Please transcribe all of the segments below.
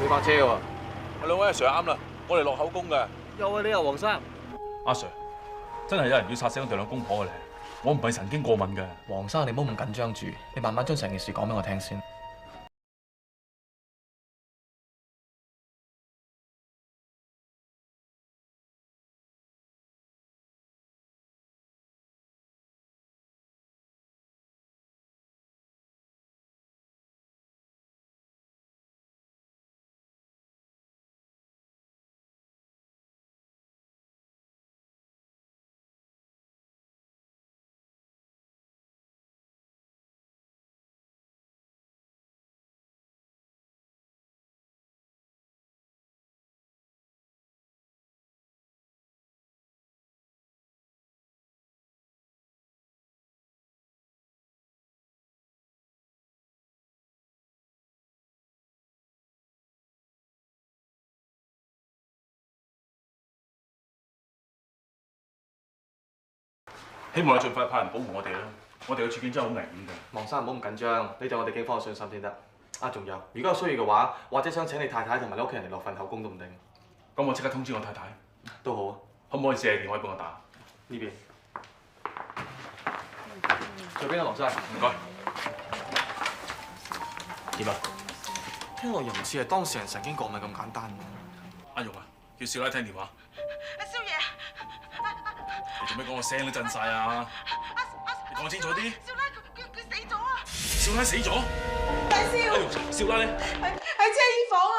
要泊車嘅喎。兩位阿 Sir 啱啦，我哋落口供嘅。又係你啊，黃生。阿 Sir，真係有人要殺死我哋兩公婆嘅咧，我唔係神經過敏嘅。黃生，你唔好咁緊張住，你慢慢將成件事講俾我聽先。希望你盡快派人保護我哋啦，我哋嘅處境真係好危險㗎。黃生，唔好咁緊張，你對我哋警方有信心先得。啊，仲有，如果有需要嘅話，或者想請你太太同埋你屋企人嚟落份口供都唔定。咁我即刻通知我太太。都好啊。可唔可以借電話幫我打？呢邊。隨便啊，黃生。唔該。點啊？聽落又唔似係當事人神經過敏咁簡單。阿玉啊，叫少奶聽電話。阿少爺，你做咩講個聲都震晒啊？你講清楚啲。少奶佢死咗啊！少奶死咗？大少，阿玉，少奶咧？喺車衣房啊！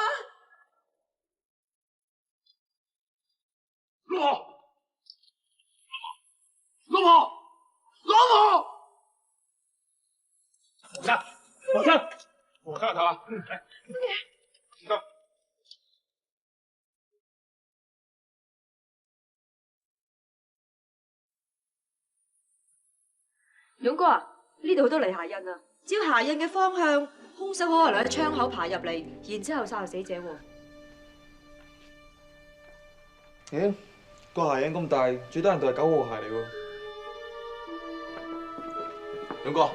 老婆，老婆，老婆！黃生，黃生，黃生頭啊！嚟，唔該。勇哥啊，呢度好多泥鞋印啊！照鞋印嘅方向，兇手可能喺窗口爬入嚟，然之後殺害死者喎。咦，個鞋印咁大，最多人都係9號鞋嚟喎。勇哥，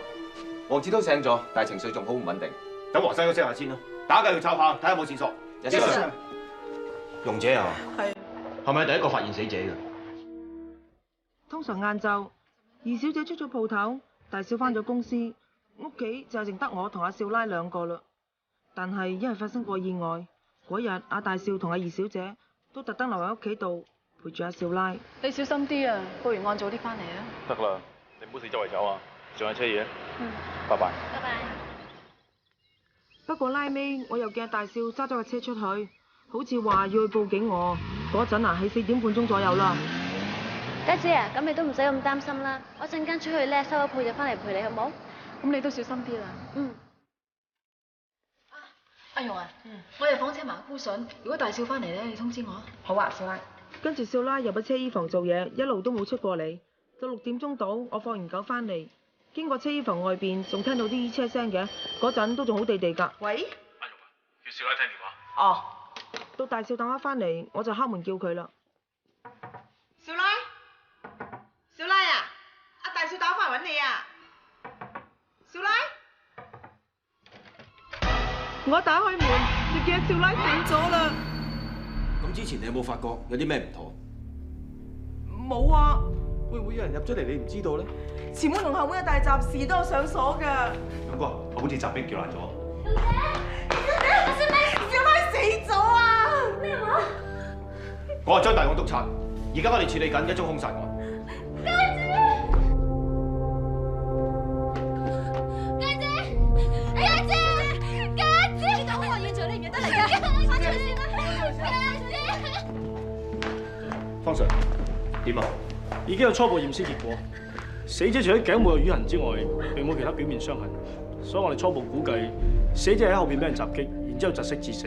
黃子都醒咗，但係情緒仲好唔穩定。等黃生休息下先啦，大家繼續抄下，睇下有冇線索。Yes sir。容姐啊，係咪第一個發現死者嘅？通常晏晝，二小姐出咗鋪頭，大少返咗公司，屋企就淨得我同阿少奶兩個啦。但係因為發生過意外，嗰日阿大少同阿二小姐都特登留喺屋企度陪住阿少奶。你小心啲啊，報完案早啲翻嚟啊。得啦，你唔好四周圍走啊，仲有車嘢。拜拜。拜拜。不過拉尾我又見阿大少揸咗架車出去，好似話要去報警我。嗰陣啊，喺4點半鐘左右啦。家姐啊，咁你都唔使咁擔心啦。我陣間出去咧，收咗鋪就翻嚟陪你，好冇？咁你都小心啲啦。嗯。阿容啊，我入房車埋箍筍，如果大少翻嚟咧，你通知我啊。好啊，少奶。跟住少奶入咗車衣房做嘢，一路都冇出過嚟。到6點鐘到，我放完狗翻嚟，經過車衣房外邊，仲聽到啲車聲嘅，嗰陣都仲好地地㗎。喂？阿玉啊，叫少奶聽電話。哦。到大少打電話翻嚟，我就敲門叫佢啦。少奶，少奶啊！阿大少打翻嚟揾你啊！少奶，我打開門就見阿少奶醒咗啦。咁之前你有冇發覺有啲咩唔妥？冇啊。會唔會有人入咗嚟你唔知道咧？前門同後門嘅大閘匙都有上鎖㗎。勇哥，我好似閘俾撬爛咗。少奶死咗啊！咩話？我係張大勇督察，而家我哋處理緊一宗兇殺案。方 Sir， 點啊？已經有初步驗屍結果，死者除咗頸部有瘀痕之外，並冇其他表面傷痕，所以我哋初步估計死者喺後邊俾人襲擊，然之後窒息致死。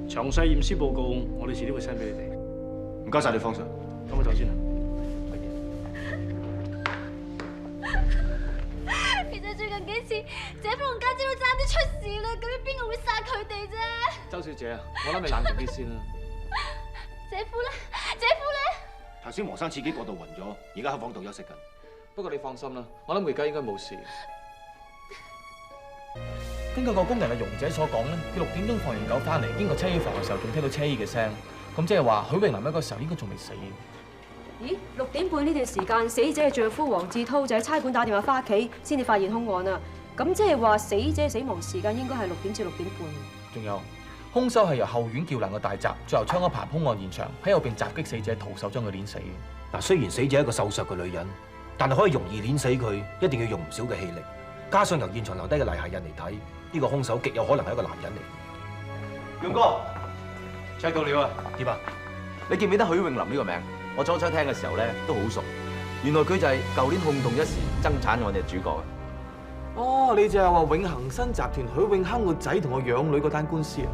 詳細驗屍報告我哋遲啲會 send 俾你哋。唔該晒你，方 Sir。咁我走先啦。其實最近幾次，姐夫同家姐都爭啲出事啦，咁樣邊個會殺佢哋啫？周小姐啊，我諗你冷靜啲先啦。姐夫咧？姐夫咧？頭先黃生刺激過度暈咗，而家喺房度休息緊。不過你放心啦，我諗而家應該冇事。根據個工人嘅容姐所講咧，佢6點鐘放完狗翻嚟，經過車衣房嘅時候，仲聽到車衣嘅聲，咁即係話許榮林喺個時候應該仲未死。咦？6點半呢段時間，死者嘅丈夫黃志滔就喺差館打電話翻屋企，先至發現兇案啊！咁即係話死者死亡時間應該係6點至6點半。仲有，兇手係由後院撬爛個大閘，最後槍一棚兇案現場，喺後邊襲擊死者，徒手將佢碾死。嗱，雖然死者係一個瘦削嘅女人，但係可以容易碾死佢，一定要用唔少嘅氣力。加上由現場留低嘅泥鞋印嚟睇，呢個兇手極有可能係一個男人嚟。勇哥 check 到料啊？點啊？你記唔記得許永林呢個名？我初聽嘅時候咧都好熟，原來佢就係舊年轟動一時爭產案嘅主角啊！哦，你就係話永恒新集團許永亨個仔同個養女嗰單官司啊？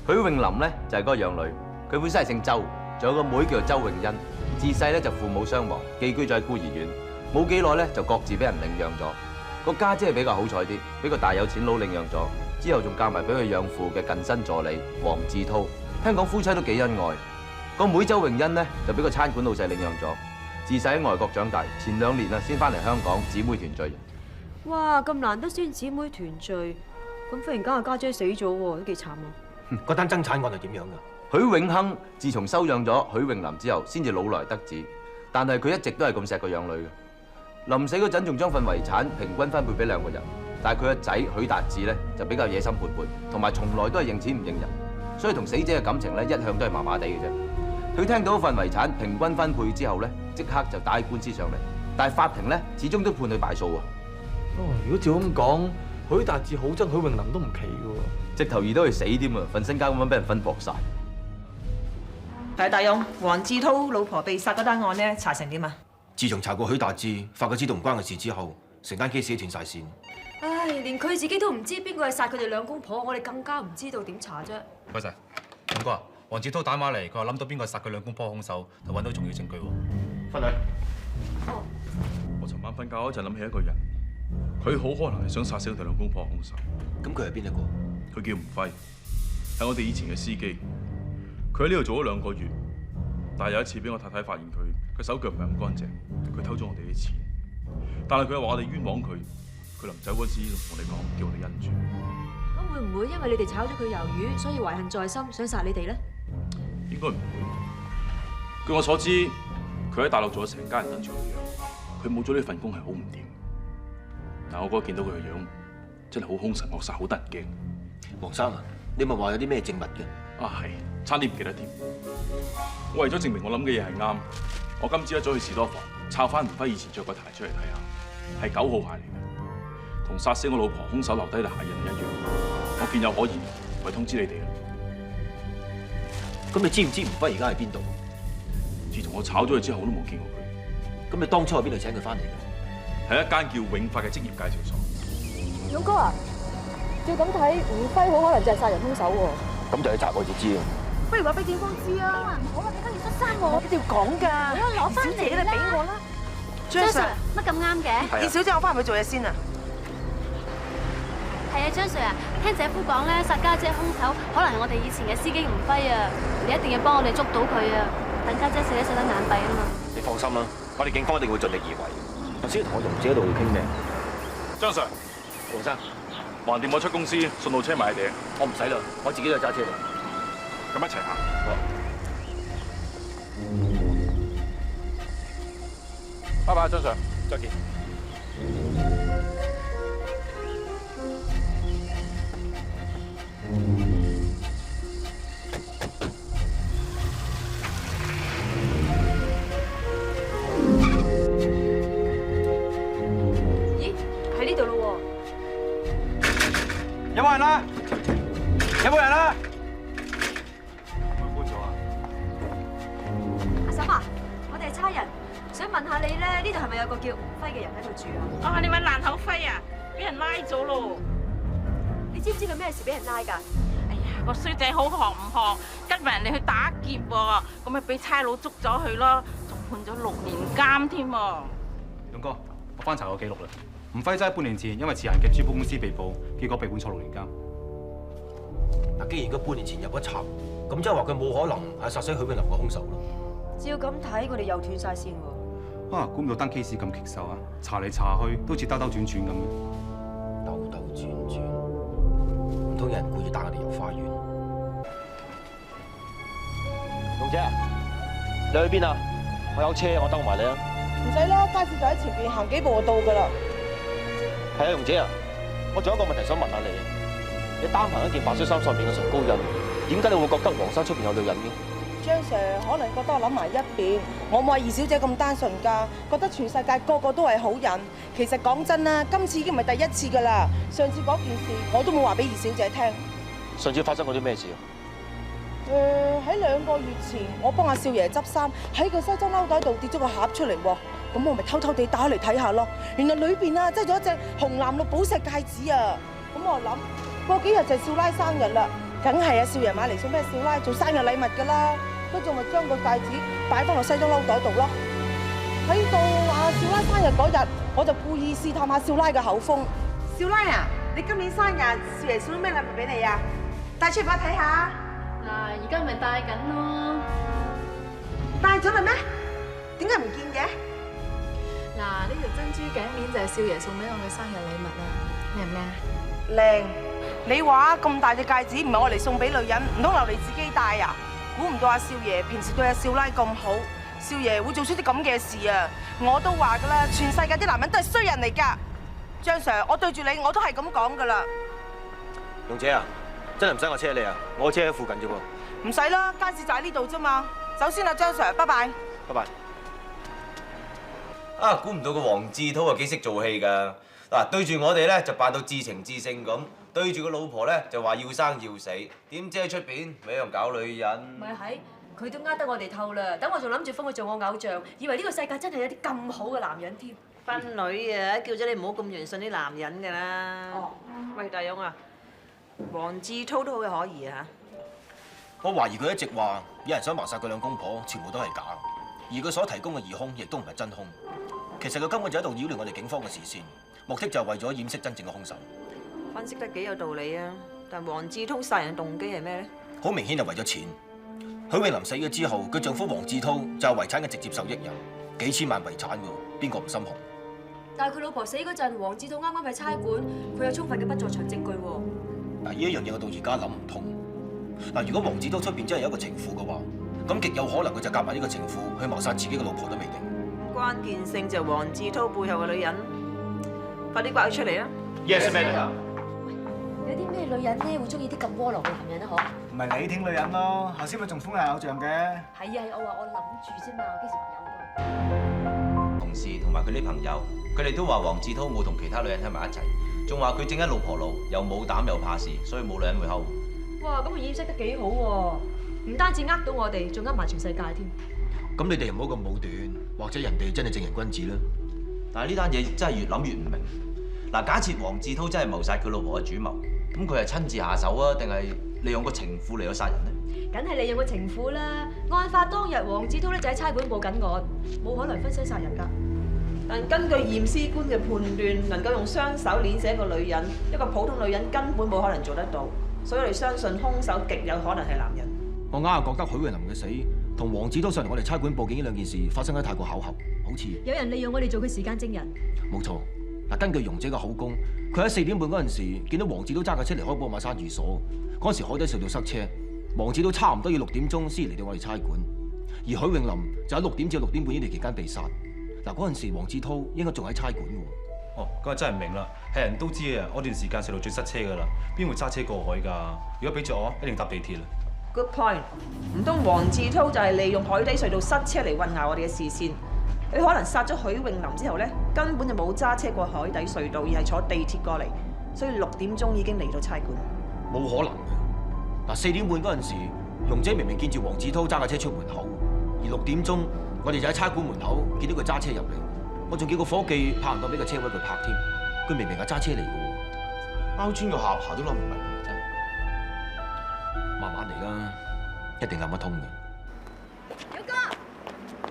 許永林咧就係嗰個養女，佢本身係姓周，仲有個妹叫做周永欣，自細咧就父母雙亡，寄居咗喺孤兒院，冇幾耐咧就各自俾人領養咗。個家姐係比較好彩啲，俾個大有錢佬領養咗，之後仲嫁埋俾佢養父嘅近身助理黃志滔，聽講夫妻都幾恩愛。個妹周永欣呢，就俾個餐館老細領養咗，自細喺外國長大，前2年啊先翻嚟香港姊妹團聚。哇！咁難得先姊妹團聚，咁忽然間個家姐死咗喎，都幾慘啊！嗰單爭產案係點樣㗎？許永亨自從收養咗許永林之後，先至老來得子，但係佢一直都係咁錫個養女嘅。臨死嗰陣仲將份遺產平均分配俾2個人，但係佢個仔許達志咧就比較野心勃勃，同埋從來都係認錢唔認人，所以同死者嘅感情咧一向都係麻麻地嘅啫。佢聽到份遺產平均分配之後咧，即刻就打起官司上嚟，但係法庭咧始終都判佢敗訴啊！哦，如果照咁講，許達志好憎許永林都唔奇嘅喎，直頭易到佢死添啊！份身家咁樣俾人分薄晒。係大勇，黃志滔老婆被殺嗰單案咧，查成點啊？自從查過許達志，發覺知道唔關佢事之後，成單 case 斷晒線。唉，連佢自己都唔知邊個係殺佢哋2公婆，我哋更加唔知道點查啫。唔該晒，勇哥啊，黃志滔打電話嚟，佢話諗到邊個殺佢2公婆兇手，就揾到重要證據喎。分女。哦。我尋晚瞓覺嗰陣諗起一個人，佢好可能係想殺死佢哋2公婆兇手。咁佢係邊一個？佢叫吳輝，係我哋以前嘅司機。佢喺呢度做咗2個月，但係有一次俾我太太發現佢手腳唔係咁乾淨，佢偷咗我哋啲錢。但係佢又話我哋冤枉佢，佢臨走嗰時仲同我哋講，叫我哋忍住。咁會唔會因為你哋炒咗佢魷魚，所以懷恨在心，想殺你哋咧？應該唔會。據我所知，佢喺大陸做咗成家人等住佢養，佢冇咗呢份工係好唔掂。但我嗰日見到佢嘅樣，真係好兇神惡煞，好得人驚。黃生啊，你咪話有啲咩證物嘅？啊係，差啲唔記得添。我為咗證明我諗嘅嘢係啱，我今朝一早去士多房抄翻吳輝以前着個鞋出嚟睇下，係9號鞋嚟嘅，同殺死我老婆兇手留低嘅鞋印一樣。我見有可疑，咪通知你哋啦。咁你知唔知吳輝而家喺邊度？自從我炒咗佢之後，我都冇見過佢。咁你當初係邊度請佢翻嚟嘅？係一間叫永發嘅職業介紹所。勇哥啊，照咁睇，吳輝好可能就係殺人兇手喎。咁就去查我就知啊。不如話俾警方知啊！唔好啦，警方要出山喎。一定要講㗎。攞翻嚟啦！俾我啦。張 Sir，乜咁啱嘅？葉小姐，我翻去做嘢先啊。係啊，張 Sir 啊，聽姐夫講咧，殺家姐兇手可能係我哋以前嘅司機吳輝啊！你一定要幫我哋捉到佢啊！等家姐死得眼閉啊嘛！你放心啦，我哋警方一定會盡力而為。頭先同我容姐喺度傾咩？張 Sir，黃生，橫掂我出公司，順路車埋你哋。我唔使啦，我自己就揸車嚟。咁一齊行。拜拜，張 Sir，再見。咦？喺呢度咯有冇人啊？有冇人啊？喎！阿嬸啊，我哋係差人，想問下你咧，呢度係咪有個叫吳輝嘅人喺度住啊？哦，你揾爛口輝啊，俾人拉咗咯！你知唔知佢咩事俾人拉㗎？哎呀，個衰仔好學唔學，跟埋人哋去打劫喎，咁咪俾差佬捉咗佢咯，仲判咗6年監添喎。勇哥，我翻查過記錄啦。吳輝真係半年前因為持械夾珠寶公司被捕，結果被判坐6年監。嗱，既然佢半年前入咗閘，咁即係話佢冇可能係殺死許永林嘅兇手咯。照咁睇，佢哋又斷晒線喎。啊，估唔到單 case 咁棘手啊！查嚟查去都似兜兜轉轉咁嘅。兜兜轉轉，通有人故意帶我哋遊花園？龍姐，你去邊啊？我有車，我兜埋你啊！唔使啦，街市就喺前邊，行幾步就到噶啦。係啊，龍姐啊，我仲有一個問題想問下你。你單憑一件白恤衫上面嘅唇膏印，點解你會覺得黃山出邊有女人嘅？張 Sir 可能覺得我諗埋一邊，我冇話二小姐咁單純㗎，覺得全世界個個都係好人。其實講真啦，今次已經唔係第一次㗎啦。上次嗰件事我都冇話俾二小姐聽。上次發生過啲咩事啊？喺2個月前，我幫阿少爺執衫，喺個西裝褸袋度跌咗個盒出嚟喎。咁我咪偷偷地打開嚟睇下咯。原來裏邊啊，擠咗一隻紅藍綠寶石戒指啊。咁我諗過幾日就係少奶生日啦，梗係阿少爺買嚟送俾少奶做生日禮物㗎啦。跟住我咪將個戒指擺翻落西裝褸袋度咯。喺到阿少奶生日嗰日，我就故意試探下少奶嘅口風。少奶啊，你今年生日，少爺送咗咩禮物俾你啊？帶出嚟俾我睇下。嗱，而家咪戴緊咯。戴咗啦咩？點解唔見嘅？嗱，呢條珍珠頸鏈就係少爺送俾我嘅生日禮物啦，靚唔靚啊？靚。你話咁大隻戒指唔係我嚟送俾女人，唔通留你自己戴啊？估唔到阿少爺平時對阿少奶咁好，少爺會做出啲咁嘅事啊！我都話噶啦，全世界啲男人都係衰人嚟㗎。張 Sir， 我對住你我都係咁講㗎啦。龍姐啊，真係唔使我車你啊，我車喺附近啫喎。唔使啦，街市就喺呢度啫嘛。首先啊，張 Sir， 拜拜。拜拜。啊，估唔到個黃志滔啊幾識做戲㗎！嗱，對住我哋咧就扮到至情至性咁，對住個老婆咧就話要生要死，點知喺出邊咪一樣搞女人。咪係，佢都呃得我哋透啦。等我仲諗住封佢做我偶像，以為呢個世界真係有啲咁好嘅男人添。賓女啊，叫咗你唔好咁樣信啲男人㗎啦。哦，喂，大勇啊，黃志滔都好有可疑啊嚇。我懷疑佢一直話有人想謀殺佢兩公婆，全部都係假，而佢所提供嘅疑兇亦都唔係真兇。其實佢根本就喺度擾亂我哋警方嘅視線，目的就係為咗掩飾真正嘅兇手。分析得幾有道理啊！但黃志滔殺人嘅動機係咩咧？好明顯係為咗錢。許詠林死咗之後，佢丈夫黃志滔就係遺產嘅直接受益人，幾千萬遺產喎，邊個唔心紅？但係佢老婆死嗰陣，黃志滔啱啱喺差館，佢有充分嘅不在場證據喎。嗱，呢一樣嘢我到而家諗唔通。嗱，如果黃志滔出邊真係有一個情婦嘅話，咁極有可能佢就夾埋呢個情婦去謀殺自己嘅老婆都未定。關鍵性就係黃志滔背後嘅女人，快啲刮佢出嚟啊 ！Yes, madam。有啲咩女人咧會中意啲咁窩囊嘅男人啊？嗬？唔係你挺女人咯，頭先咪仲封係偶像嘅。係啊，我話我諗住啫嘛，幾時話有㗎？同事同埋佢啲朋友，佢哋都話黃志滔冇同其他女人喺埋一齊，仲話佢正喺老婆路，又冇膽又怕事，所以冇女人會溝。哇！咁佢掩飾得幾好喎，唔單止呃到我哋，仲呃埋全世界添。咁你哋唔好咁武斷，或者人哋真係正人君子啦。但係呢單嘢真係越諗越唔明。嗱，假設黃志滔真係謀殺佢老婆嘅主謀，咁佢係親自下手啊，定係利用個情婦嚟咗殺人呢？梗係利用個情婦啦！案發當日，黃志滔咧就喺差館報緊案，冇可能分屍殺人㗎。但根據驗屍官嘅判斷，能夠用雙手捏死一個女人，一個普通女人根本冇可能做得到，所以我哋相信兇手極有可能係男人。我硬係覺得許詠林嘅死同黃志滔上嚟我哋差館報警呢兩件事發生得太過巧合，好似有人利用我哋做佢時間證人。冇錯。嗱，根據容姐嘅口供，佢喺4點半嗰陣時見到黃志滔揸架車離開寶馬山寓所，嗰時海底隧道塞車，黃志滔差唔多要6點鐘先嚟到我哋差館，而許詠林就喺6點至6點半呢段期間被殺。嗱，嗰陣時黃志滔應該仲喺差館喎。哦，咁啊真係唔明啦，係人都知啊，嗰段時間隧道最塞車㗎啦，邊會揸車過海㗎？如果俾着我，一定搭地鐵啦。Good point，唔通黃志滔就係利用海底隧道塞車嚟混淆我哋嘅視線？佢可能殺咗許詠林之後咧，根本就冇揸車過海底隧道，而係坐地鐵過嚟，所以6點鐘已經嚟到差館。冇可能嘅。嗱，4點半嗰陣時，容姐明明見住黃志滔揸架車出門口，而6點鐘我哋就喺差館門口見到佢揸車入嚟，我仲叫個伙計拍唔到俾個車位佢拍添，佢明明係揸車嚟嘅喎。包穿個下巴都諗唔明，真係。慢慢嚟啦，一定諗得通嘅。勇哥，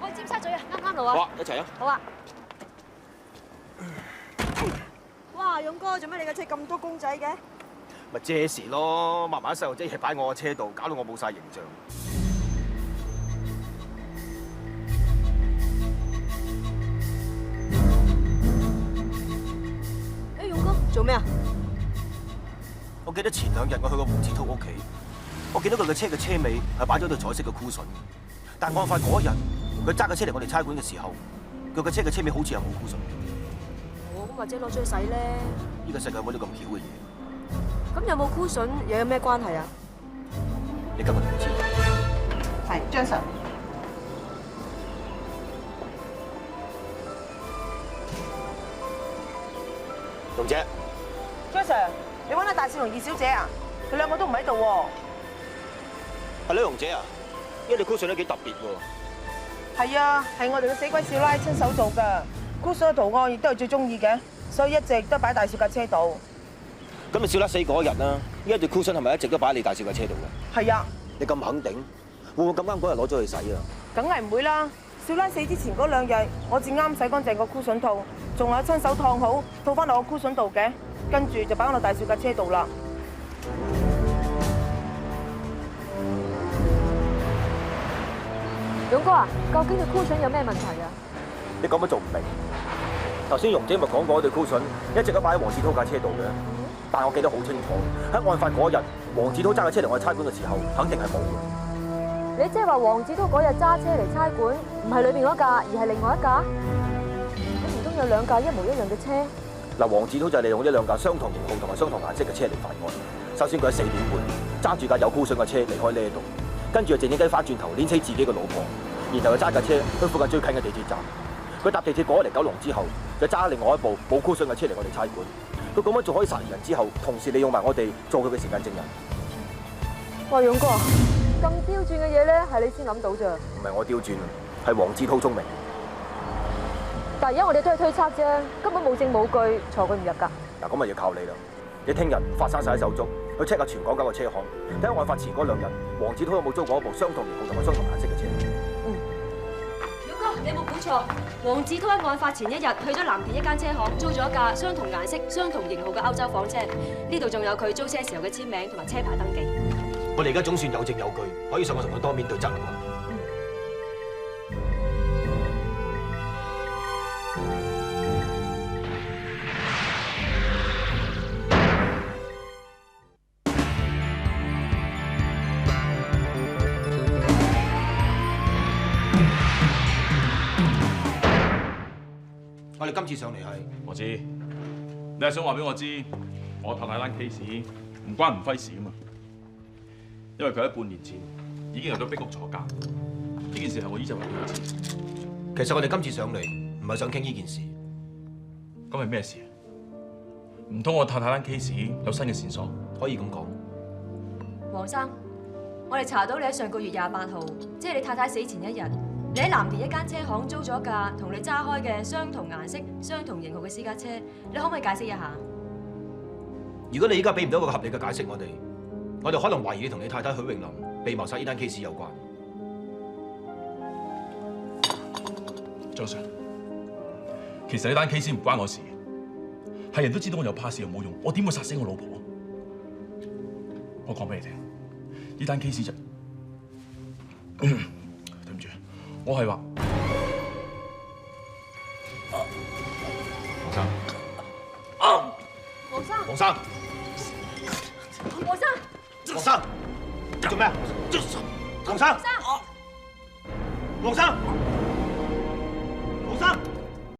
我去尖沙咀啊，啱路啊！好啊，一齊啊！好啊！哇，勇哥，做咩你架車咁多公仔嘅？咪借時咯，抹埋啲細路仔嘢擺我嘅車度，搞到我冇晒形象。勇哥，做咩啊？我記得前2日我去過黃志滔屋企，我見到佢嘅車嘅車尾係擺咗對彩色嘅箍筍，但案發嗰日佢揸架車嚟我哋差館嘅時候，佢嘅車嘅車尾好似係冇箍筍。哦，咁或者攞出去洗咧？呢個世界冇啲咁巧嘅嘢。咁有冇箍筍又有咩關係啊？你今日唔知。係張 Sir。龍姐，張 Sir， 你揾阿大少同二小姐啊？佢兩個都唔喺度喎。係女龍姐啊？呢對箍筍都幾特別喎。係啊，係我哋嘅死鬼少奶親手做㗎。箍筍嘅圖案亦都係最中意嘅，所以一直都擺大少架車度。咁你少奶死嗰日啦，呢一對箍筍係咪一直都擺喺你大少架車度嘅？係啊。你咁肯定？會唔會咁啱嗰日攞咗去洗啊？梗係唔會啦！少奶死之前嗰2日，我至啱洗乾淨個箍筍套，仲有親手燙好，套翻落個箍筍度嘅，跟住就擺翻落大少架車度啦。勇哥啊，究竟個箍筍有咩問題啊？你講乜仲唔明？頭先容姐咪講過，對箍筍一直都擺喺黃志滔架車度嘅，但我記得好清楚，喺案發嗰日，黃志滔揸架車嚟我哋差館嘅時候，肯定係冇嘅。你即係話黃志滔嗰日揸車嚟差館，唔係裏邊嗰架，而係另外一架？咁唔通有2架一模一樣嘅車？嗱，黃志滔就係利用呢2架相同型號同埋相同顏色嘅車嚟犯案。首先佢喺4點半揸住架有箍筍嘅車離開呢度，跟住就靜靜雞翻轉頭碾死自己嘅老婆，然後就揸架車去附近最近嘅地鐵站。佢搭地鐵過咗嚟九龍之後，就揸另外一部冇箍筍嘅車嚟我哋差館。佢咁樣做可以殺人之後，同時利用埋我哋做佢嘅時間證人。喂，勇哥，咁刁鑽嘅嘢咧，係你先諗到咋？唔係我刁鑽，係黃志滔聰明。但係而家我哋都係推測啫，根本冇證冇據，坐佢唔入㗎。嗱，咁咪要靠你啦！你聽日發生晒啲手足，去 check 下全港9個車行，睇下案發前嗰2日，黃志滔有冇租過一部相同型號同埋相同顏色嘅車。勇哥，你冇估錯，黃志滔喺案發前1日去咗藍田一間車行，租咗一架相同顏色、相同型號嘅歐洲房車。呢度仲有佢租車時候嘅簽名同埋車牌登記。我哋而家總算有證有據，可以上去同佢當面對質啦。我哋今次上嚟係，我知，你係想話俾我知，我太太單 case 唔關吳輝事啊嘛？因為佢喺半年前已經入咗壁屋坐監，呢件事係我依就話俾佢知。其實我哋今次上嚟唔係想傾呢件事，咁係咩事？唔通我太太單 case 有新嘅線索？可以咁講。黃生，我哋查到你喺上個月28號，即係你太太死前1日，你喺藍田一間車行租咗架同你揸開嘅相同顏色、相同型號嘅私家車，你可唔可以解釋一下？如果你依家俾唔到一個合理嘅解釋，我哋可能懷疑你同你太太許榮林被謀殺呢單 case 有關。張 Sir， 其實呢單 case 唔關我事，係人都知道我有怕事又冇用，我點會殺死我老婆？我講俾你聽，呢單 case 就對唔住，我係話黃生，黃生，黃生，黃生，黃生，你做咩啊？黃生，黃生，黃生。